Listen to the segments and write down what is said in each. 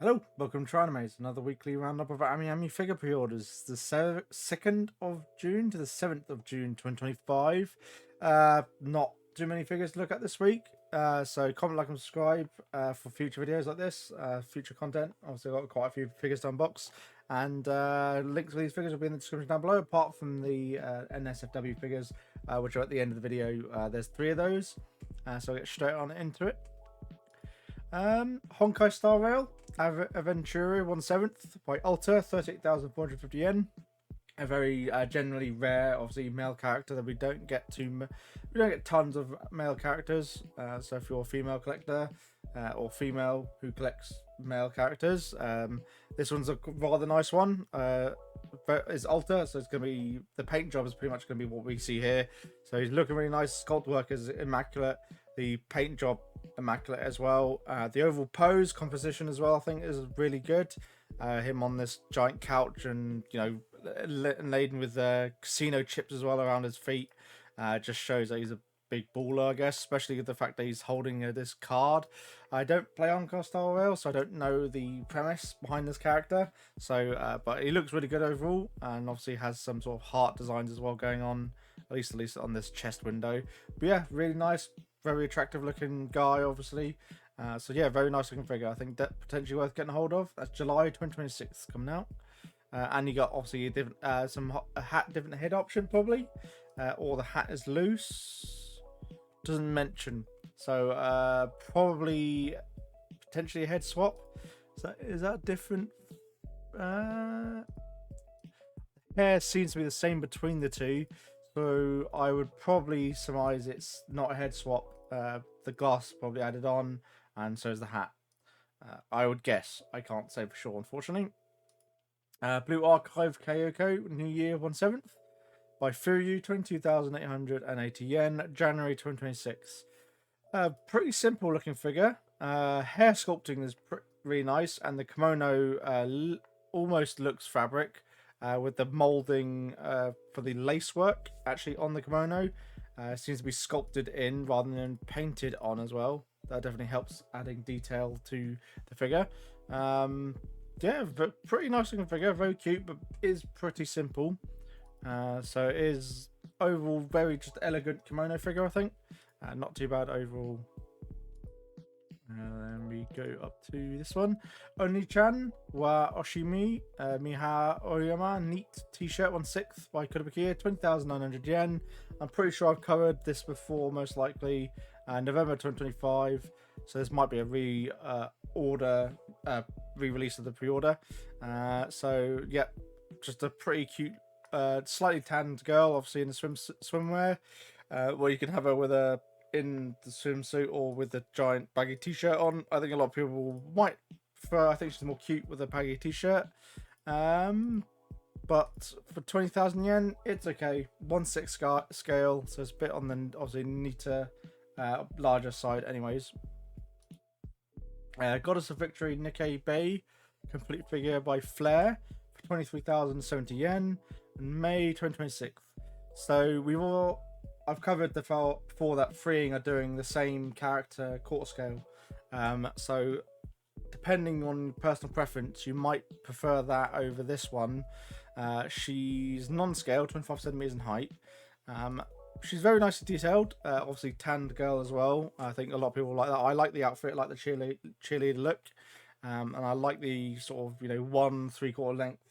Hello, welcome to Animes, another weekly roundup of Ami figure pre-orders. The 2nd of June to the 7th of June 2025. Not too many figures to look at this week. So comment, like, and subscribe for future videos like this, future content. Obviously, I've got quite a few figures to unbox. And links for these figures will be in the description down below, apart from the NSFW figures, which are at the end of the video. There's 3 of those. So I'll get straight on into it. Honkai Star Rail Aventura 1/7 by Alta, 38,450 yen. A very generally rare, obviously, male character that we don't get tons of male characters. So if you're a female collector or female who collects male characters, this one's a rather nice one. But it's Alta, so it's gonna be, the paint job is pretty much gonna be what we see here. So he's looking really nice. Sculpt work is immaculate. The paint job immaculate as well. The overall pose composition as well, I think, is really good. Him on this giant couch, and laden with casino chips as well around his feet, just shows that he's a big baller, I guess, especially with the fact that he's holding this card. I don't play on Star Rail, so I don't know the premise behind this character. So, but he looks really good overall, and obviously has some sort of heart designs as well going on, at least on this chest window. But yeah, really nice, very attractive looking guy, obviously. So yeah, very nice looking figure. I think that potentially worth getting a hold of. That's July 2026 coming out. And you got obviously a different, different head option probably, or the hat is loose. Doesn't mention. So probably potentially a head swap. So is that different? Hair seems to be the same between the two. So I would probably surmise it's not a head swap. The glass probably added on, and so is the hat. I would guess. I can't say for sure, unfortunately. Blue Archive Kyoko, New Year 1/7 by Furyu, 22,880 yen, January 2026. Pretty simple looking figure. Hair sculpting is really nice, and the kimono almost looks fabric, with the molding for the lace work actually on the kimono. Seems to be sculpted in rather than painted on as well. That definitely helps adding detail to the figure. Yeah, but pretty nice looking figure, very cute, but is pretty simple. So it is overall very just elegant kimono figure, I think. Not too bad overall. Then we go up to this one. Oni-chan wa Oshimi Miha Oyama Neat T-shirt 1/6 by Kobakia, 20,900 yen. I'm pretty sure I've covered this before, most likely. November 2025. So this might be a re-release of the pre-order. So yeah, just a pretty cute, slightly tanned girl, obviously in the swimwear. Well, you can have her with in the swimsuit or with the giant baggy t-shirt on. I think a lot of people might prefer. I think she's more cute with a baggy t-shirt. But for 20,000 yen, it's okay. 1/6 scale, so it's a bit on the obviously neater, larger side, anyways. Goddess of Victory Nikkei Bay, complete figure by Flair for 23,070 yen, in May 2026. So I've covered before that Freeing are doing the same character quarter scale. So depending on personal preference, you might prefer that over this one. She's non-scale, 25 centimeters in height. She's very nicely detailed. Obviously tanned girl as well. I think a lot of people like that. I like the outfit, like the cheerleader look. And I like the sort of 1 3/4 length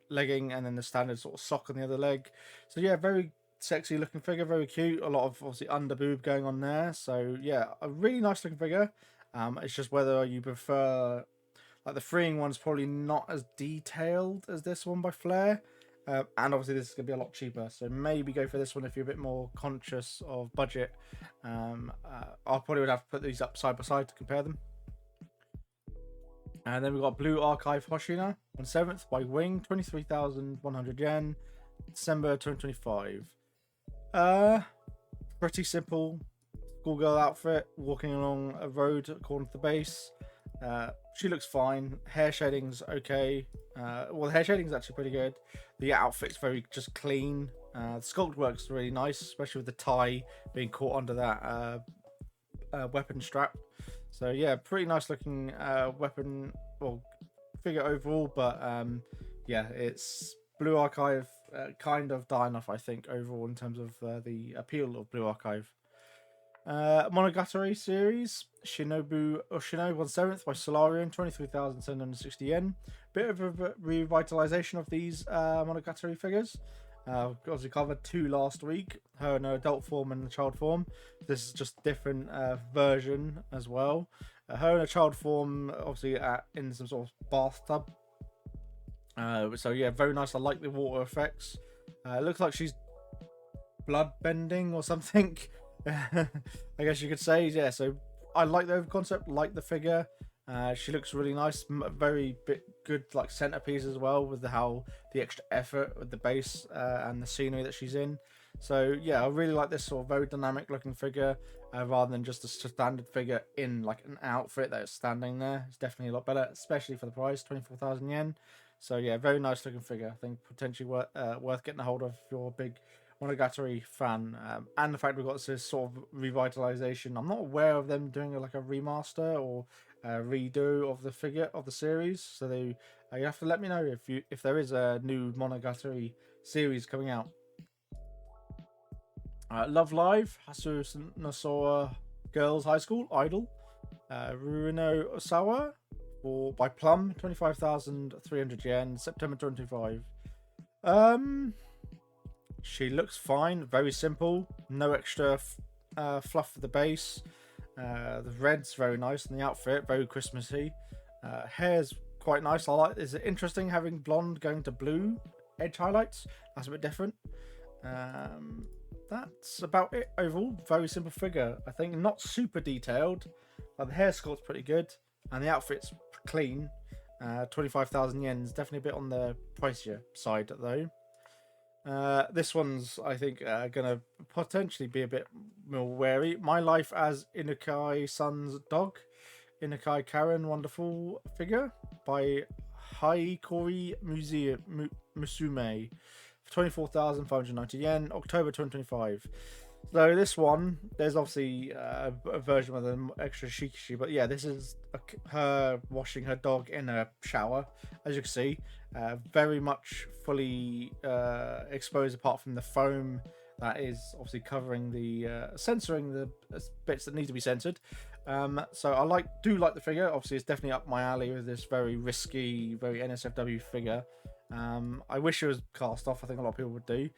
legging, and then the standard sort of sock on the other leg. So yeah, very sexy looking figure, very cute. A lot of obviously under boob going on there. So yeah, a really nice looking figure. It's just whether you prefer, like the Freeing one's probably not as detailed as this one by Flair. And obviously this is going to be a lot cheaper, so maybe go for this one if you're a bit more conscious of budget. I probably would have to put these up side by side to compare them. And then we've got Blue Archive Hoshina 1/7 by Wing, 23,100 yen, December 2025. Pretty simple schoolgirl outfit, walking along a road according to the base. She looks fine. Hair shading's okay. Well, the hair shading's actually pretty good. The outfit's very just clean. The sculpt works really nice, especially with the tie being caught under that weapon strap. So yeah, pretty nice looking weapon or figure overall, but yeah, it's Blue Archive kind of dying off, I think, overall in terms of the appeal of Blue Archive. Monogatari series, Shinobu Ushino 1/7 by Solarian, 23,760 yen. Bit of a revitalization of these Monogatari figures. Obviously covered 2 last week, her in her adult form and the child form. This is just different version as well. Her in a child form, obviously in some sort of bathtub. So yeah, very nice. I like the water effects. It looks like she's blood bending or something. I guess you could say. Yeah, so I like the concept, like the figure. She looks really nice, very good like centerpiece as well, with how the extra effort with the base and the scenery that she's in. So yeah, I really like this sort of very dynamic looking figure, rather than just a standard figure in like an outfit that is standing there. It's definitely a lot better, especially for the price, 24,000 yen. So yeah, very nice looking figure. I think potentially worth getting a hold of if you're a big Monogatari fan, and the fact we've got this sort of revitalization. I'm not aware of them doing like a remaster or a redo of the figure of the series. So you have to let me know if there is a new Monogatari series coming out. Love Live, Hasu Nosoa Girls High School Idol, Ruino Osawa by Plum, 25,300 yen, September 25. She looks fine, very simple, no extra fluff for the base. The red's very nice, and the outfit very Christmassy. Hair's quite nice. I like. Is it interesting having blonde going to blue edge highlights? That's a bit different. That's about it overall. Very simple figure. I think not super detailed, but the hair sculpt's pretty good, and the outfit's clean. 25,000 yen is definitely a bit on the pricier side though. This one's, I think, gonna potentially be a bit more wary. My Life as Inukai-san's Dog, Inukai Karen, wonderful figure by Haikori Musume, for 24,590 yen, October 2025. So this one, there's obviously a version with an extra shikishi, but yeah, this is her washing her dog in a shower, as you can see. Very much fully exposed, apart from the foam that is obviously covering the censoring the bits that need to be censored. So I do like the figure. Obviously, it's definitely up my alley with this very risky, very NSFW figure. I wish it was cast off. I think a lot of people would do.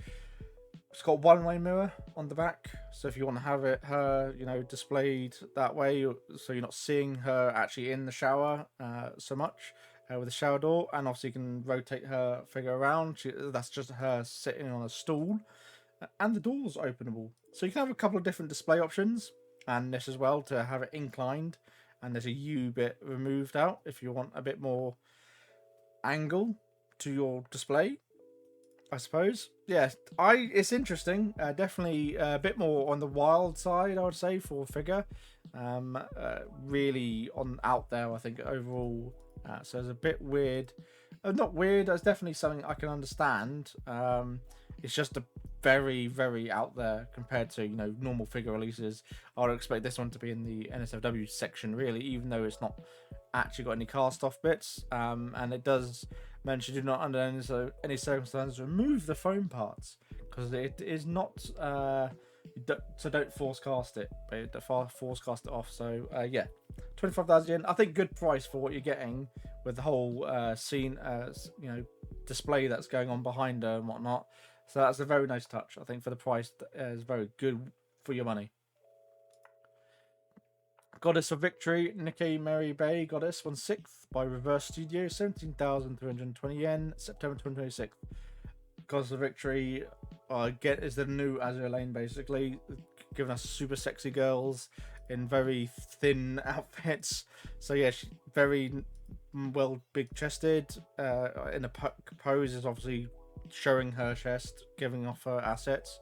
It's got one-way mirror on the back, so if you want to have her displayed that way, so you're not seeing her actually in the shower so much, with the shower door, and obviously you can rotate her figure around. That's just her sitting on a stool, and the door's openable, so you can have a couple of different display options, and this as well to have it inclined, and there's a U bit removed out if you want a bit more angle to your display, I suppose. Yeah, it's interesting. Definitely a bit more on the wild side, I would say, for a figure. Really out there, I think, overall. So it's a bit weird. Not weird. It's definitely something I can understand. It's just a very, very out there compared to normal figure releases. I would expect this one to be in the NSFW section, really, even though it's not actually got any cast off bits. And it does mention do not under any circumstances remove the foam parts, because it is not so don't force cast it, but force cast it off. So yeah, 25,000 yen, I think good price for what you're getting with the whole scene display that's going on behind her and whatnot. So that's a very nice touch. I think for the price is very good for your money. Goddess of Victory, Nikkei Mary Bay Goddess 1/6 by Reverse Studio, 17,320 yen, September 2026. Goddess of Victory is the new Azure Lane, basically, giving us super sexy girls in very thin outfits. So yeah, she's very well big chested, in a pose is obviously showing her chest, giving off her assets.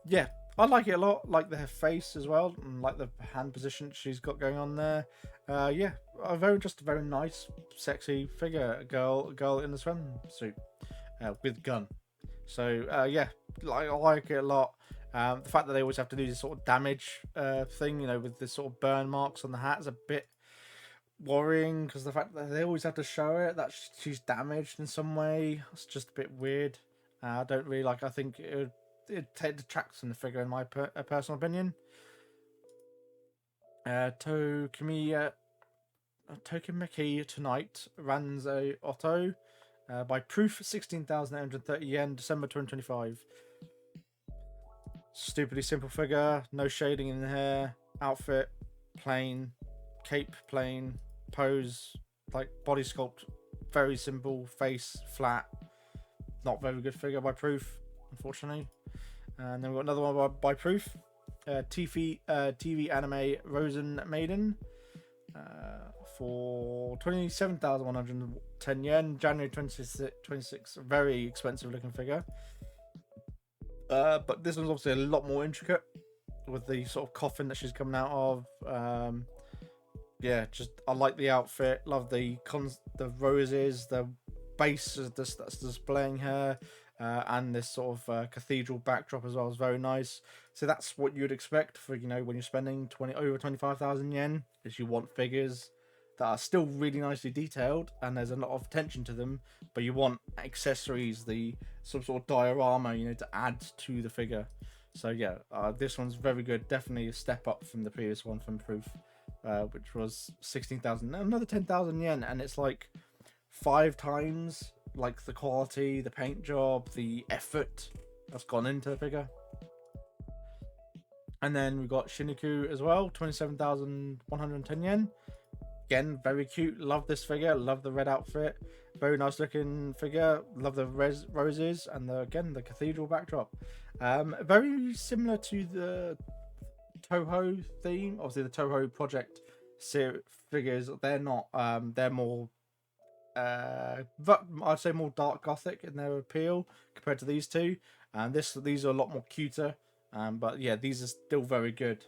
Yeah, I like it a lot. Like her face as well, and like the hand position she's got going on there. Yeah, just a very nice, sexy figure, girl in the swimsuit with gun. So yeah, I like it a lot. The fact that they always have to do this sort of damage thing, you know, with this sort of burn marks on the hat is a bit worrying, because the fact that they always have to show it that she's damaged in some way, it's just a bit weird. I don't really like. I think it detracts from the figure, in my personal opinion. Kamiya Token tonight runs a Otto by proof 16,830 yen, December 2025. Stupidly simple figure, no shading in the hair, outfit plain, cape plain, pose like body sculpt very simple, face flat, not very good figure by proof, unfortunately. And then we've got another one by proof, TV anime Rosen Maiden. For 27,110 yen, January 26. Very expensive looking figure. But this one's obviously a lot more intricate with the sort of coffin that she's coming out of. Yeah, just I like the outfit. Love the roses, the base that's displaying her, and this sort of cathedral backdrop as well is very nice. So that's what you'd expect for, you know, when you're spending over 25,000 yen, is you want figures that are still really nicely detailed and there's a lot of attention to them, but you want accessories, some sort of diorama, you know, to add to the figure. So yeah, this one's very good. Definitely a step up from the previous one from Proof, which was 16,000, another 10,000 yen, and it's like 5 times like the quality, the paint job, the effort that's gone into the figure. And then we've got Shiniku as well, 27,110 yen. Again, very cute. Love this figure. Love the red outfit. Very nice looking figure. Love the roses and the cathedral backdrop. Very similar to the Toho theme. Obviously, the Toho project figures. They're not. They're more. I'd say more dark gothic in their appeal compared to these two. And these are a lot more cuter. But yeah, these are still very good.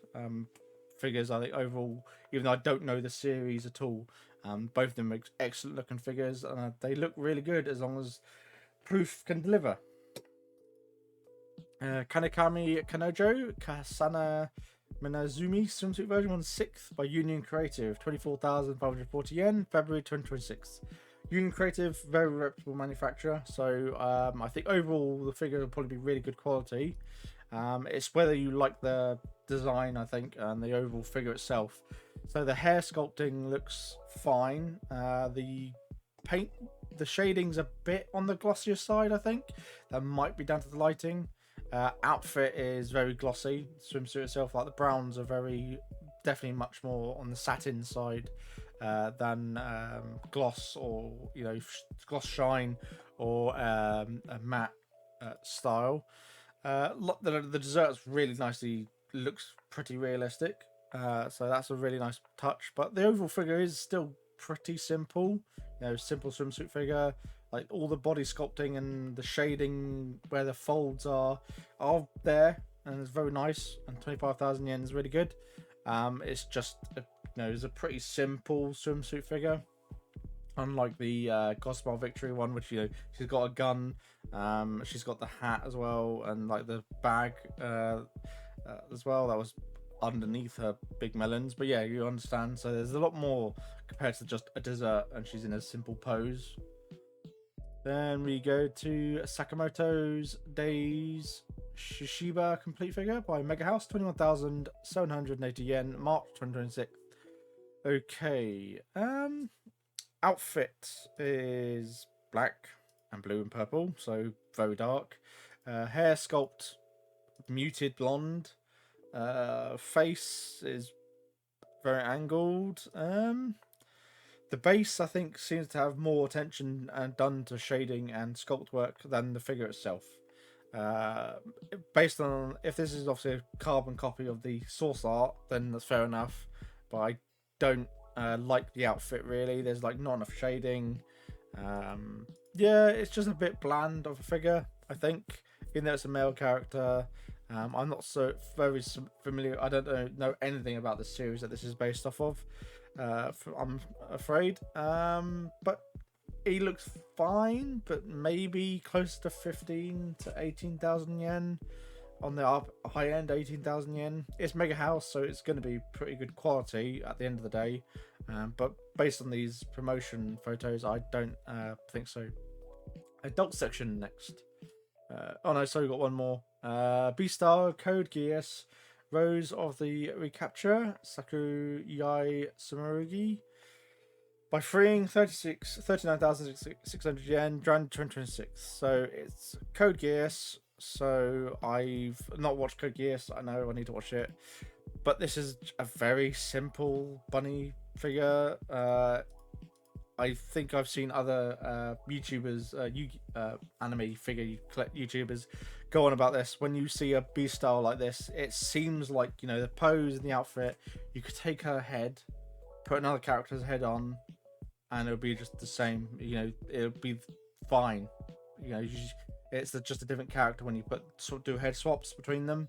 Figures, I think, overall, even though I don't know the series at all, both of them are excellent looking figures, and they look really good as long as Proof can deliver. Kanekami Kanojo Kasana Minazumi swimsuit version 1/6 by Union Creative, 24,540 yen, February 2026. Union Creative, very reputable manufacturer, so I think overall the figure will probably be really good quality. It's whether you like the design, I think, and the overall figure itself. So the hair sculpting looks fine. The paint, the shading's a bit on the glossier side, I think. That might be down to the lighting. Outfit is very glossy. Swimsuit itself, like the browns, are definitely much more on the satin side than gloss, or, you know, gloss shine, or a matte style. The dessert's really nicely, looks pretty realistic, so that's a really nice touch. But the overall figure is still pretty simple, you know, simple swimsuit figure. Like all the body sculpting and the shading where the folds are there, and it's very nice. And 25,000 yen is really good. It's just it's a pretty simple swimsuit figure. Unlike the Gospel Victory one, which, you know, she's got a gun, she's got the hat as well, and like the bag as well that was underneath her big melons. But yeah, you understand. So there's a lot more compared to just a dessert, and she's in a simple pose. Then we go to Sakamoto's Days Shishiba complete figure by Mega House, 21,780 yen, March 2026. Okay, outfit is black and blue and purple, so very dark. Hair sculpt muted blonde. Face is very angled. The base, I think, seems to have more attention done to shading and sculpt work than the figure itself. Based on, if this is obviously a carbon copy of the source art, then that's fair enough. But I don't like the outfit really. There's like not enough shading. Yeah, it's just a bit bland of a figure, I think. Even though it's a male character, I'm not so very familiar. I don't know anything about the series that this is based off of. I'm afraid. But he looks fine, but maybe close to 15 to 18,000 yen. on the high end, 18,000 yen. It's Mega House, so it's going to be pretty good quality at the end of the day. But based on these promotion photos, I don't think so. Adult section next. Oh no, sorry, got one more. B-Star, Code Geass, Rose of the Recapture, Sakuyai Sumurugi. By freeing 39,600 yen, Jan 2026. So it's Code Geass. So I've not watched Code Geass. I know I need to watch it. But this is a very simple bunny figure. I think I've seen other YouTubers, anime figure YouTubers go on about this. When you see a B-Style like this, it seems like, you know, the pose and the outfit, you could take her head, put another character's head on, and it'll be just the same. You know, it'll be fine. You know, it's just a different character when you do head swaps between them.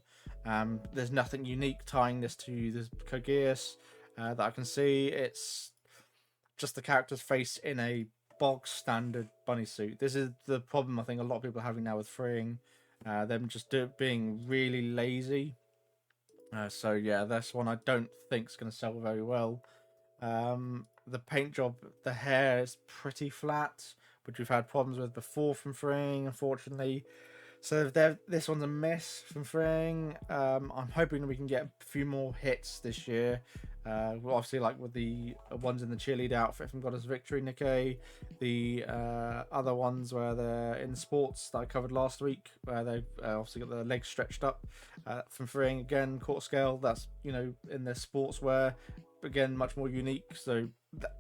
There's nothing unique tying this to this Code Geass that I can see. It's just the character's face in a bog standard bunny suit. This is the problem I think a lot of people are having now with freeing. Them just being really lazy. So yeah, that's one I don't think is going to sell very well. The paint job, the hair is pretty flat, which we've had problems with before from freeing, unfortunately. So this one's a miss from freeing. I'm hoping we can get a few more hits this year. Obviously, like with the ones in the cheerleader outfit from Goddess Victory Nikkei, the other ones where they're in sports that I covered last week, where they obviously got their legs stretched up from freeing again, quarter scale. That's, you know, in their sportswear, again, much more unique. So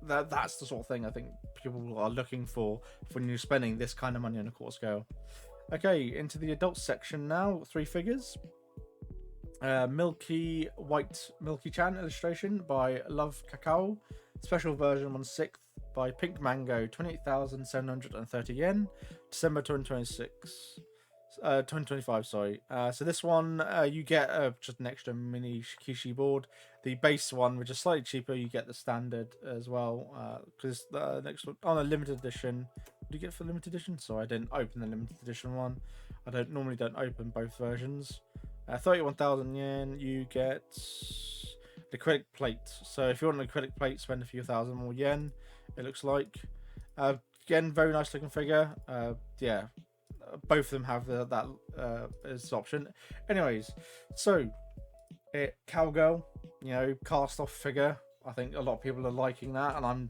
that's the sort of thing I think people are looking for when you're spending this kind of money on a quarter scale. Okay, into the adult section now. 3 figures. Milky Chan illustration by Love Kakao. Special version 1/6 by Pink Mango, 28,730 yen. December 2026. 2025, sorry. So this one, you get just an extra mini Shikishi board. The base one, which is slightly cheaper, you get the standard as well. Because the next one, on a limited edition, what do you get for limited edition? Sorry, I didn't open the limited edition one. I don't open both versions. 31,000 yen, you get the acrylic plate. So if you want an acrylic plate, spend a few thousand more yen, it looks like. Again, very nice looking figure. Yeah, both of them have that as option. Anyways, so cowgirl, you know, cast off figure. I think a lot of people are liking that, and I'm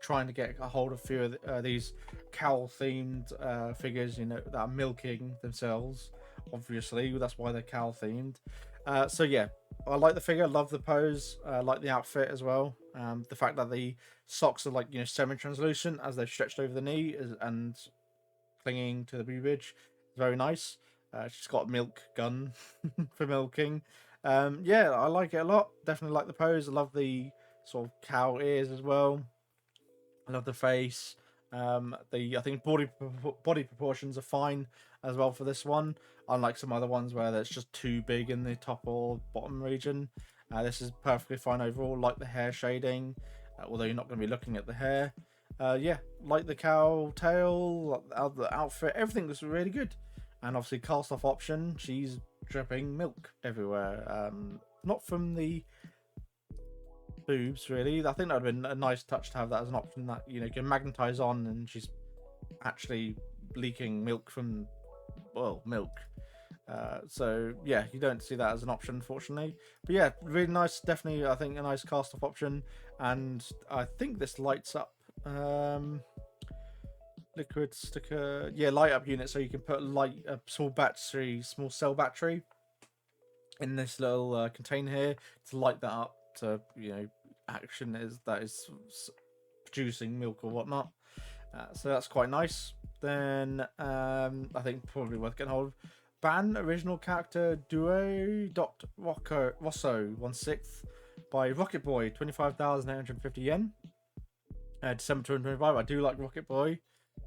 trying to get a hold of a few of these cowl themed figures, you know, that are milking themselves. Obviously, that's why they're cowl themed. So yeah, I like the figure, love the pose, like the outfit as well. The fact that the socks are, like, you know, semi-translucent as they've stretched over the knee and clinging to the boobage, very nice. She's got a milk gun for milking. Yeah, I like it a lot. Definitely like the pose. I love the sort of cow ears as well. I love the face. I think body proportions are fine as well for this one, unlike some other ones where it's just too big in the top or bottom region. This is perfectly fine overall. Like the hair shading, although you're not going to be looking at the hair. Yeah, like the cow tail, the outfit, everything was really good. And obviously cast off option, she's dripping milk everywhere. Not from the boobs really. I think that would have been a nice touch to have that as an option that, you know, you can magnetize on and she's actually leaking milk from, well, milk. So yeah, you don't see that as an option, unfortunately. But yeah, really nice. Definitely, I think a nice cast off option. And I think this lights up. Liquid sticker, yeah, light up unit, so you can put a small cell battery in this little container here to light that up to, you know, action that is producing milk or whatnot. So that's quite nice. Then I think probably worth getting hold of. Ban original character Duo Rosso 1/6 by Rocket Boy, 25,850 yen. December 2025. I do like Rocket Boy.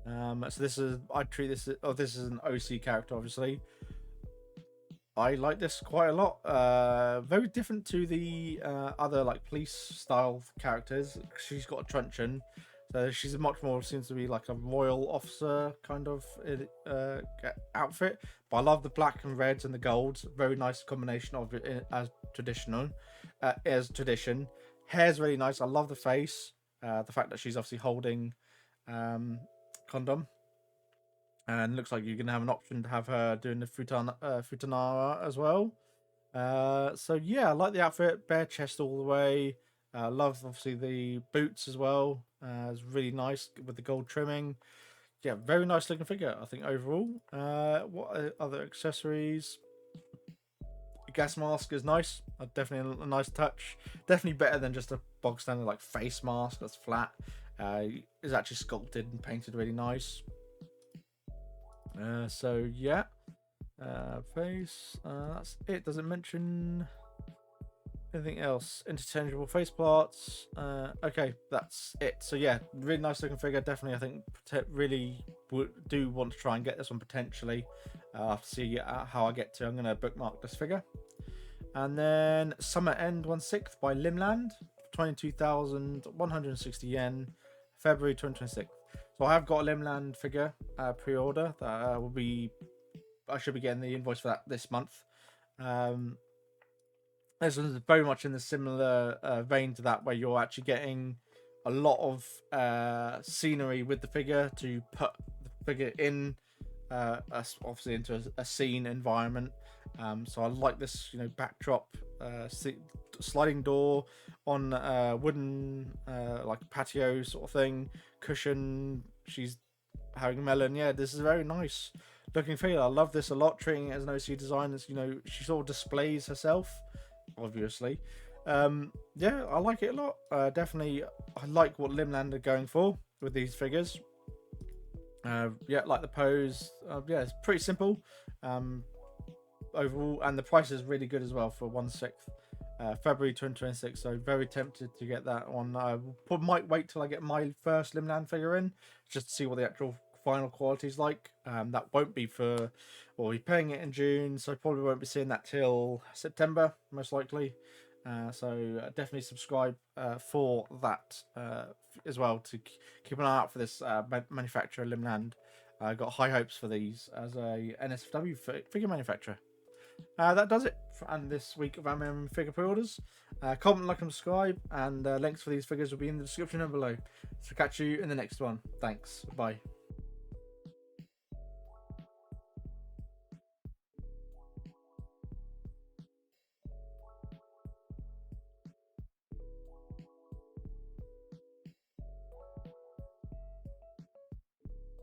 So this is, I treat this as, this is an OC character, obviously. I like this quite a lot. Very different to the other like police style characters. She's got a truncheon, So she's much more seems to be like a royal officer kind of outfit. But I love the black and reds and the golds. Very nice combination of it as traditional, as tradition. Hair's really nice. I love the face. The fact that she's obviously holding condom, and looks like you're gonna have an option to have her doing the futanara as well. So yeah, I like the outfit. Bare chest all the way. Love obviously the boots as well. It's really nice with the gold trimming. Yeah, very nice looking figure, I think, overall. What are other accessories? The gas mask is nice. Definitely a nice touch. Definitely better than just a bog standard like face mask that's flat. It's actually sculpted and painted really nice. So yeah. Face. That's it. Doesn't mention anything else. Interchangeable face parts. Okay, that's it. So yeah, really nice looking figure. Definitely, I think really do want to try and get this one potentially. I'll have to see how I get to. I'm gonna bookmark this figure. And then Summer End 1/6 by Limland, 22,160 yen, February 2026. So I have got a Limland figure pre-order that will be. I should be getting the invoice for that this month. This one's very much in the similar vein to that, where you're actually getting a lot of scenery with the figure to put the figure in, obviously into a scene environment. So I like this, backdrop, sliding door on wooden like patio sort of thing, cushion. She's having a melon. Yeah, this is very nice looking figure. I love this a lot, treating it as an OC design. As she sort of displays herself, obviously. Yeah, I like it a lot. Definitely, I like what Limland are going for with these figures. Yeah, like the pose. Yeah, it's pretty simple overall, and the price is really good as well for 1/6 February 2026. So very tempted to get that one. I might wait till I get my first Limland figure in, just to see what the actual final quality is like. That won't be for, well, we're paying it in June, so probably won't be seeing that till September, most likely. So definitely subscribe for that as well, to keep an eye out for this manufacturer, Limland. I got high hopes for these as a NSFW figure manufacturer. That does it for this week of MM figure pre-orders. Comment, like, and subscribe, and links for these figures will be in the description down below. So catch you in the next one. Thanks. Bye.